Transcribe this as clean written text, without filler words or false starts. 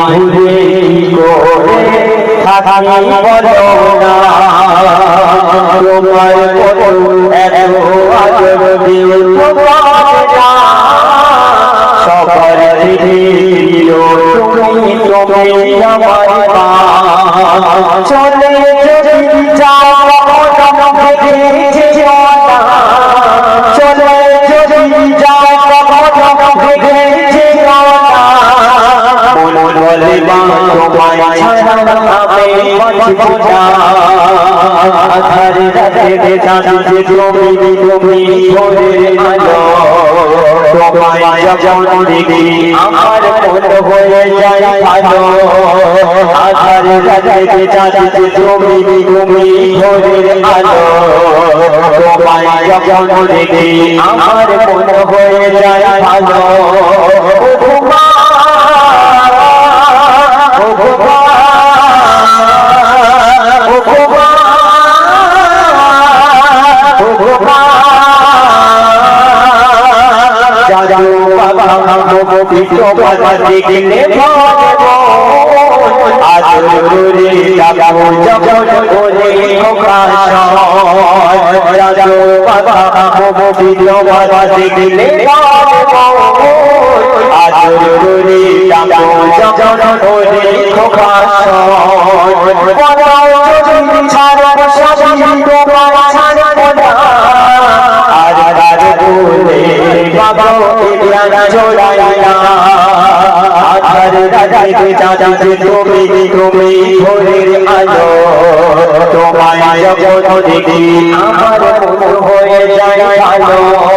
ঘুরে করে থাকি বলো না তোমার কত এত আদর দিও সবার দিল তুমি তুমি আমার মা চলে যদি যাও চলে যদি যাও বলে মা তোমায় ছাড়া আমি বাঁচব না আধারে রাতে চাঁদে তুমি তুমি ভোরের আলো তোমায় যখন দেখি আমার মন হয়ে যায় ভালো আধারে রাতে চাঁদে তুমি তুমি ভোরের আলো তোমায় যখন দেখি আমার মন হয়ে যায় ভালো দেখলে আদরে যাবো যখন করে দেখলে আদরে যাবো যখন করে তুমি তুমি ভোরের আলো তোমায় যখন দেখি আমার মন হয়ে যায় ভালো